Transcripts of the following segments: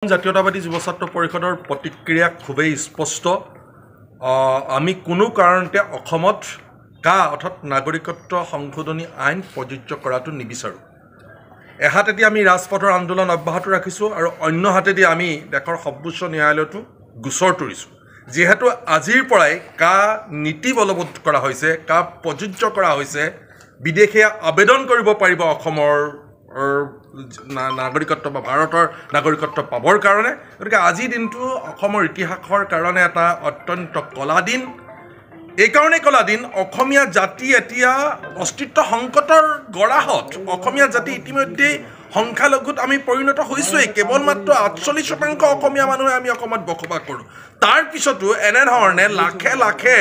জাতীয়তাবাদী যুৱ ছাত্ৰ পৰিষদৰ প্ৰতিক্ৰিয়া খুবেই স্পষ্ট। আমি কোনো কাৰণতে অসমত অৰ্থাৎ নাগৰিকত্ব সংশোধনী আইন প্ৰযোজ্য কৰাটো নিবিচাৰোঁ। এহাতেদি আমি ৰাজপথৰ আন্দোলন অব্যাহত ৰাখিছোঁ আৰু অন্য হাতেদি আমি দেশৰ সৰ্বোচ্চ ন্যায়ালয়তো গোচৰ তৰিছোঁ। যিহেতু আজিৰ পৰাই নীতি বলবৎ কৰা হৈছে, প্ৰযোজ্য কৰা হৈছে, বিদেশীয়ে আবেদন কৰিব পাৰিব অসমৰ নাগৰিকত্ব বা ভাৰতৰ নাগৰিকত্ব পাবৰ কাৰণে। গতিকে আজিৰ দিনটো অসমৰ ইতিহাসৰ কাৰণে এটা অত্যন্ত কলা দিন। এইকাৰণেই কলা দিন, অসমীয়া জাতি এতিয়া অস্তিত্ব সংকটৰ গৰাহত। অসমীয়া জাতি ইতিমধ্যেই সংখ্যালঘুত আমি পৰিণত হৈছোঁৱেই। কেৱল মাত্ৰ 48% অসমীয়া মানুহে আমি অসমত বসবাস কৰোঁ। তাৰ পিছতো এনেধৰণে লাখে লাখে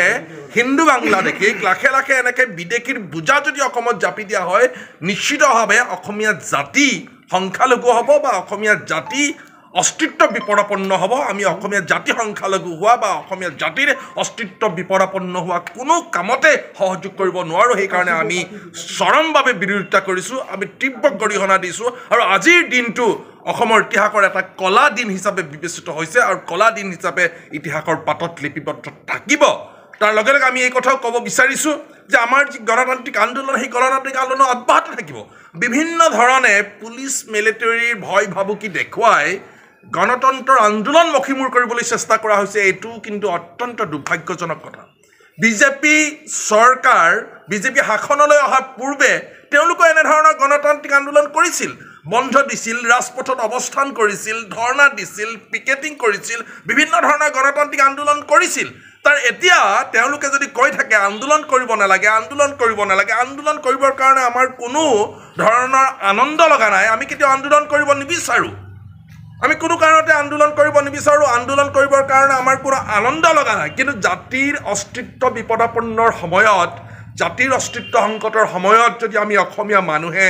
হিন্দু বাংলাদেশীক লাখে লাখে এনেকৈ বিদেশীৰ বোজা যদি অসমত জাপি দিয়া হয়, নিশ্চিতভাৱে অসমীয়া জাতি সংখ্যালঘু হ'ব বা অসমীয়া জাতি অস্তিত্ব বিপদাপন্ন হ'ব। আমি অসমীয়া জাতি সংখ্যালঘু হোৱা বা অসমীয়া জাতিৰ অস্তিত্ব বিপদাপন্ন হোৱা কোনো কামতে সহযোগ কৰিব নোৱাৰোঁ। সেইকাৰণে আমি চৰমভাৱে বিৰোধিতা কৰিছোঁ, আমি তীব্ৰ গৰিহণা দিছোঁ। আৰু আজিৰ দিনটো অসমৰ ইতিহাসৰ এটা কলা দিন হিচাপে বিবেচিত হৈছে আৰু কলা দিন হিচাপে ইতিহাসৰ পাতত লিপিবদ্ধ থাকিব। তাৰ লগে লগে আমি এই কথাও ক'ব বিচাৰিছোঁ যে আমাৰ যি গণতান্ত্ৰিক আন্দোলন, সেই গণতান্ত্ৰিক আন্দোলন অব্যাহত থাকিব। বিভিন্ন ধৰণে পুলিচ মিলিটাৰীৰ ভয় ভাবুকি দেখুৱাই গণতন্ত্ৰৰ আন্দোলন মষিমূৰ কৰিবলৈ চেষ্টা কৰা হৈছে। এইটো কিন্তু অত্যন্ত দুৰ্ভাগ্যজনক কথা। বিজেপি চৰকাৰ, বিজেপি শাসনলৈ অহাৰ পূৰ্বে তেওঁলোকে এনেধৰণৰ গণতান্ত্ৰিক আন্দোলন কৰিছিল, বন্ধ দিছিল, ৰাজপথত অৱস্থান কৰিছিল, ধৰ্ণা দিছিল, পিকেটিং কৰিছিল, বিভিন্ন ধৰণৰ গণতান্ত্ৰিক আন্দোলন কৰিছিল। তাৰ এতিয়া তেওঁলোকে যদি কৈ থাকে আন্দোলন কৰিব নালাগে, আন্দোলন কৰিব নালাগে, আন্দোলন কৰিবৰ কাৰণে আমাৰ কোনো ধৰণৰ আনন্দ লগা নাই, আমি কেতিয়াও আন্দোলন কৰিব নিবিচাৰোঁ, আমি কোনো কাৰণতে আন্দোলন কৰিব নিবিচাৰোঁ, আন্দোলন কৰিবৰ কাৰণে আমাৰ কোনো আনন্দ লগা নাই। কিন্তু জাতিৰ অস্তিত্ব বিপদাপন্নৰ সময়ত, জাতিৰ অস্তিত্ব সংকটৰ সময়ত যদি আমি অসমীয়া মানুহে,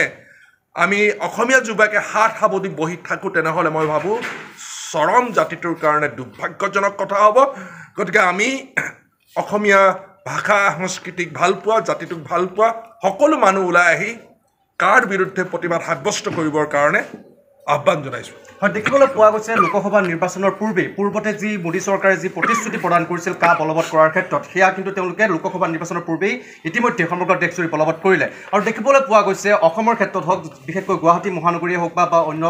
আমি অসমীয়া যুৱকে হাত সাৱটি বহি থাকোঁ, তেনেহ'লে মই ভাবোঁ চৰম জাতিটোৰ কাৰণে দুৰ্ভাগ্যজনক কথা হ'ব। গতিকে আমি অসমীয়া ভাষা সংস্কৃতিক ভাল পোৱা, জাতিটোক ভাল পোৱা সকলো মানুহ ওলাই আহি বিৰুদ্ধে প্ৰতিবাদ সাব্যস্ত কৰিবৰ কাৰণে আহ্বান জনাইছোঁ। হয়, দেখিবলৈ পোৱা গৈছে লোকসভা নিৰ্বাচনৰ পূৰ্বতে যি মোদী চৰকাৰে যি প্ৰতিশ্ৰুতি প্ৰদান কৰিছিল বলবৎ কৰাৰ ক্ষেত্ৰত, সেয়া কিন্তু তেওঁলোকে লোকসভা নিৰ্বাচনৰ পূৰ্বেই ইতিমধ্যে সমগ্ৰ দেশজুৰি বলবৎ কৰিলে। আৰু দেখিবলৈ পোৱা গৈছে অসমৰ ক্ষেত্ৰত হওক, বিশেষকৈ গুৱাহাটী মহানগৰীয়ে হওক বা অন্য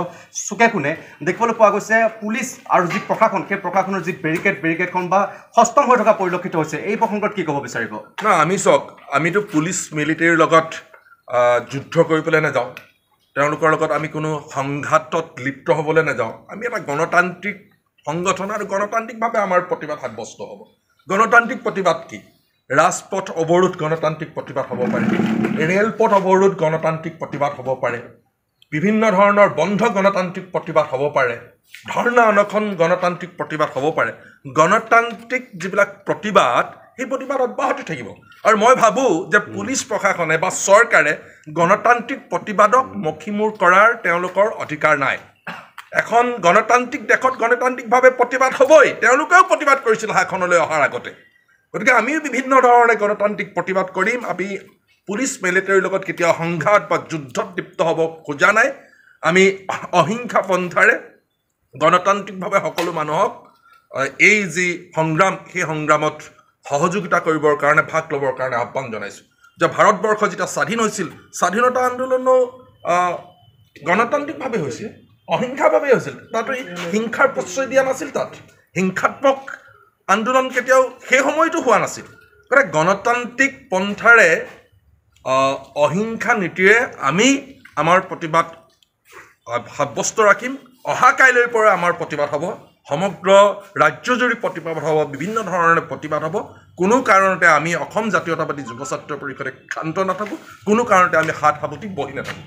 চুকে কোণে দেখিবলৈ পোৱা গৈছে পুলিচ আৰু যি প্ৰশাসন, সেই প্ৰশাসনৰ যি বেৰিকেডখন বা সষ্টম হৈ থকা পৰিলক্ষিত হৈছে। এই প্ৰসংগত কি ক'ব বিচাৰিব? আমি চাওক, আমিতো পুলিচ মিলিটাৰীৰ লগত যুদ্ধ কৰিবলৈ নাযাওঁ, তেওঁলোকৰ লগত আমি কোনো সংঘাতত লিপ্ত হ'বলৈ নাযাওঁ। আমি এটা গণতান্ত্ৰিক সংগঠন আৰু গণতান্ত্ৰিকভাৱে আমাৰ প্ৰতিবাদ সাব্যস্ত হ'ব। গণতান্ত্ৰিক প্ৰতিবাদ কি? ৰাজপথ অৱৰোধ গণতান্ত্ৰিক প্ৰতিবাদ হ'ব পাৰে, ৰেলপথ অৱৰোধ গণতান্ত্ৰিক প্ৰতিবাদ হ'ব পাৰে, বিভিন্ন ধৰণৰ বন্ধ গণতান্ত্ৰিক প্ৰতিবাদ হ'ব পাৰে, ধৰ্ণা অনশন গণতান্ত্ৰিক প্ৰতিবাদ হ'ব পাৰে। গণতান্ত্ৰিক যিবিলাক প্ৰতিবাদ, সেই প্ৰতিবাদ অব্যাহত থাকিব। আৰু মই ভাবোঁ যে পুলিচ প্ৰশাসনে বা চৰকাৰে গণতান্ত্ৰিক প্ৰতিবাদক মষিমূৰ কৰাৰ তেওঁলোকৰ অধিকাৰ নাই। এখন গণতান্ত্ৰিক দেশত গণতান্ত্ৰিকভাৱে প্ৰতিবাদ হ'বই। তেওঁলোকেও প্ৰতিবাদ কৰিছিল শাসনলৈ অহাৰ আগতে। গতিকে আমিও বিভিন্ন ধৰণে গণতান্ত্ৰিক প্ৰতিবাদ কৰিম। আমি পুলিচ মিলিটাৰীৰ লগত কেতিয়াও সংঘাত বা যুদ্ধত লিপ্ত হ'ব খোজা নাই। আমি অহিংসা পন্থাৰে গণতান্ত্ৰিকভাৱে সকলো মানুহক এই যি সংগ্ৰাম, সেই সংগ্ৰামত সহযোগিতা কৰিবৰ কাৰণে, ভাগ ল'বৰ কাৰণে আহ্বান জনাইছোঁ। যে ভাৰতবৰ্ষ যেতিয়া স্বাধীন হৈছিল, স্বাধীনতা আন্দোলনো গণতান্ত্ৰিকভাৱে হৈছিল, অহিংসাভাৱে হৈছিল। তাতো হিংসাৰ প্ৰশ্ৰয় দিয়া নাছিল। তাত হিংসাত্মক আন্দোলন কেতিয়াও সেই সময়তো হোৱা নাছিল। গতিকে গণতান্ত্ৰিক পন্থাৰে অহিংসা নীতিৰে আমি আমাৰ প্ৰতিবাদ সাব্যস্ত ৰাখিম। অহা কাইলৈৰ পৰা আমাৰ প্ৰতিবাদ হ'ব, সমগ্ৰ ৰাজ্যজুৰি প্ৰতিবাদ হ'ব, বিভিন্ন ধৰণে প্ৰতিবাদ হ'ব। কোনো কাৰণতে আমি অসম জাতীয়তাবাদী যুৱ ছাত্ৰ পৰিষদে ক্ষান্ত নাথাকোঁ, কোনো কাৰণতে আমি হাত সাৱটি বহি নাথাকোঁ।